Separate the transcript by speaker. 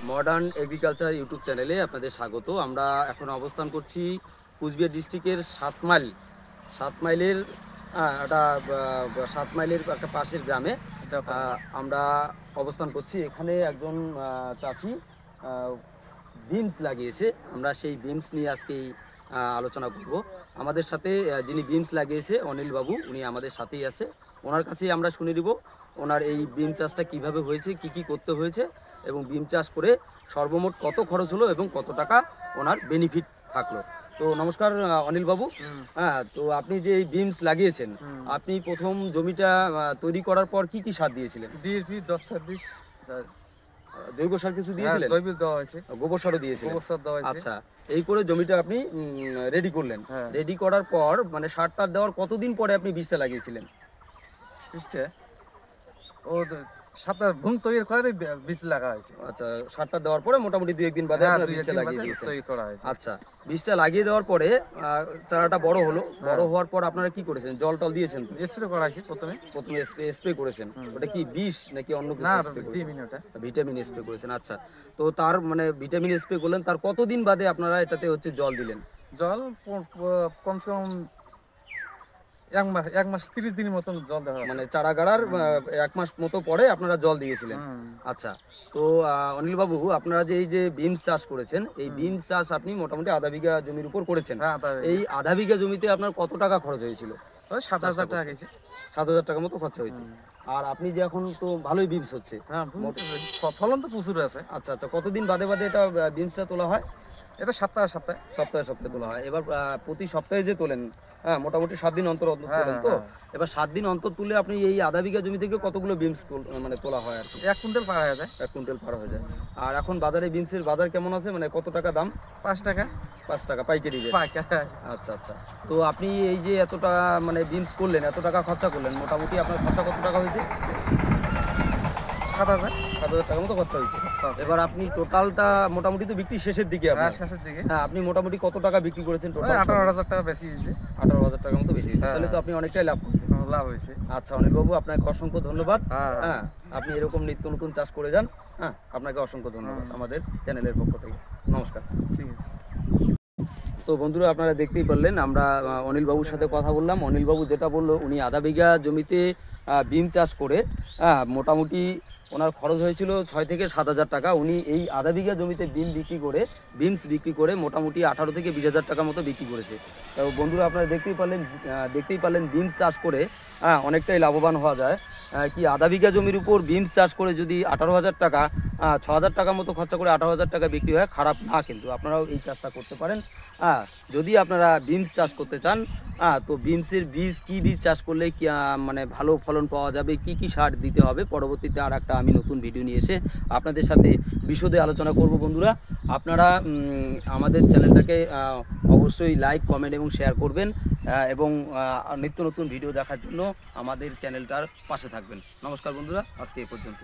Speaker 1: Modern agriculture YouTube চ্যানেলে আপনাদের স্বাগত। আমরা এখন অবস্থান করছি কুচবিহার ডিস্ট্রিক্টের 7 মাইলের সাত মাইলের একটা পাশের গ্রামে আমরা অবস্থান করছি। এখানে একজন চাষি বিমস লাগিয়েছে। আমরা সেই বিমস নিয়ে আজকেই আলোচনা করব। আমাদের সাথে যিনি বিমস লাগিয়েছে অনিল বাবু, উনি আমাদের সাথেই আছে। ওনার কাছেই আমরা শুনে নিব ওনার এই বিম চাষটা কিভাবে হয়েছে, কি করতে হয়েছে এবং বিম চাষ করে সর্বমোট কত খরচ হলো এবং কত টাকা ওনার বেনিফিট থাকলো। তো নমস্কার অনিল বাবু। হ্যাঁ, তো আপনি যে এই বিমস লাগিয়েছেন, আপনি প্রথম জমিটা তৈরি করার পর কি সার দিয়েছিলেন?
Speaker 2: ডিএপি 10-26
Speaker 1: জৈব সার কিছু দিয়েছিলেন?
Speaker 2: জৈবিক দেওয়া হয়েছে,
Speaker 1: গোবর সারও দিয়েছিলেন?
Speaker 2: গোবর সার দেওয়া হয়েছে।
Speaker 1: আচ্ছা, এই করে জমিটা আপনি রেডি করলেন। রেডি করার পর মানে সারটা দেওয়ার কতদিন পরে আপনি বীজটা লাগিয়েছিলেন?
Speaker 2: বীজটা ও সাতার ভুং তৈরি করে বীজ লাগা হয়েছে।
Speaker 1: আচ্ছা, সারটা দেওয়ার পরে মোটামুটি 2-1 দিন বাদে বীজটা লাগিয়ে দিয়েছেন।
Speaker 2: তৈরি করা হয়েছে।
Speaker 1: আচ্ছা, বীজটা লাগিয়ে দেওয়ার পরে চারাটা বড় হলো। বড় হওয়ার পর আপনারা কি করেছেন? জল টল দিয়েছেন?
Speaker 2: স্প্রে করা হয়েছে প্রথমে
Speaker 1: স্প্রে করেছেন। ওটা কি বিষ নাকি অন্য কিছু?
Speaker 2: না, ভিটামিন। ওটা
Speaker 1: ভিটামিন স্প্রে করেছেন। আচ্ছা, তো তার মানে ভিটামিন স্প্রে করলেন, তার কতদিন বাদে আপনারা এটাতে জল দিলেন?
Speaker 2: জল কমসে কম 1 মাস 30 দিনের মতন জল দেওয়া,
Speaker 1: মানে চারা গাড়ার 1 মাস মতো পরে আপনারা জল দিয়েছিলেন। আচ্ছা, তো অনিল বাবু, আপনারা যে এই যে বিমস চাষ করেছেন, এই বিমস চাষ আপনি মোটামুটি আধা বিঘা জমির উপর করেছেন। এই আধা বিঘা জমিতে আপনার কত টাকা খরচ হয়েছিল?
Speaker 2: 7,000 টাকা গেছে।
Speaker 1: 7,000 টাকা মতো খরচা হয়েছে। আর আপনি যে এখন তো ভালোই বিমস হচ্ছে,
Speaker 2: ফলন তো প্রচুর আছে।
Speaker 1: আচ্ছা আচ্ছা, কতদিন বাদে বাদে এটা বিমসটা তোলা হয়?
Speaker 2: এটা সপ্তাহে
Speaker 1: তোলা হয়। এবার প্রতি সপ্তাহে যে তোলেন, হ্যাঁ, মোটামুটি 7 দিন অন্তর তোলেন তো? এবার 7 দিন অন্তর তুলে আপনি এই আধা বিঘা জমি থেকে কতগুলো বিমস মানে তোলা হয় আর কি?
Speaker 2: 1 কুইন্টাল পার হয়ে যায়।
Speaker 1: 1 কুইন্টাল পার হয়ে যায়। আর এখন বাজারে বিমসের বাজার কেমন আছে, মানে কত টাকা দাম?
Speaker 2: 5 টাকা।
Speaker 1: 5 টাকা পাইকারি রেট? আচ্ছা আচ্ছা, তো আপনি এই যে এতটা মানে বিমস করলেন, এত টাকা খরচা করলেন, মোটামুটি আপনার খরচা কত টাকা হয়েছে? 7,000 টাকা মতো খরচা হয়েছে। এবার আপনি টোটালটা মোটামুটি তো বিক্রি শেষের দিকে, হ্যাঁ, আপনি মোটামুটি কত টাকা বিক্রি করেছেন টোটাল?
Speaker 2: 18,000 টাকা বেশি হয়েছে।
Speaker 1: 18,000 টাকা মতো বেশি হয়েছে। তাহলে তো আপনি অনেকটাই লাভ
Speaker 2: হয়েছে।
Speaker 1: আচ্ছা অনিল বাবু, আপনাকে অসংখ্য ধন্যবাদ। হ্যাঁ, আপনি এরকম নিত্য নতুন চাষ করে যান। হ্যাঁ, আপনাকে অসংখ্য ধন্যবাদ আমাদের চ্যানেলের পক্ষ থেকে। নমস্কার।
Speaker 2: ঠিক আছে।
Speaker 1: তো বন্ধুরা, আপনারা দেখতেই পারলেন, আমরা অনিল বাবুর সাথে কথা বললাম। অনিল বাবু যেটা বললো, উনি আধা বিঘা জমিতে বিম চাষ করে মোটামুটি ওনার খরচ হয়েছিল 6 থেকে 7,000 টাকা। উনি এই আধা বিঘা জমিতে বিমস বিক্রি করে মোটামুটি 18 থেকে 20,000 টাকা মতো বিক্রি করেছে। তো বন্ধুরা, আপনারা দেখতেই পারলেন বিমস চাষ করে অনেকটাই লাভবান হওয়া যায়। কি আধা বিঘা জমির উপর বিমস চাষ করে যদি 18,000 টাকা, 6,000 টাকা মতো খরচা করে 18,000 টাকা বিক্রি হয়, খারাপ না। কিন্তু আপনারাও এই চাষটা করতে পারেন। যদি আপনারা বিমস চাষ করতে চান, তো বিমসের কি বীজ চাষ করলে কি মানে ভালো ফলন পাওয়া যাবে, কি সার দিতে হবে, পরবর্তীতে আর একটা আমি নতুন ভিডিও নিয়ে এসে আপনাদের সাথে বিশদে আলোচনা করব। বন্ধুরা, আপনারা আমাদের চ্যানেলটাকে অবশ্যই লাইক, কমেন্ট এবং শেয়ার করবেন এবং নিত্য নতুন ভিডিও দেখার জন্য আমাদের চ্যানেলটার পাশে থাকবেন। নমস্কার বন্ধুরা, আজকে এই পর্যন্ত।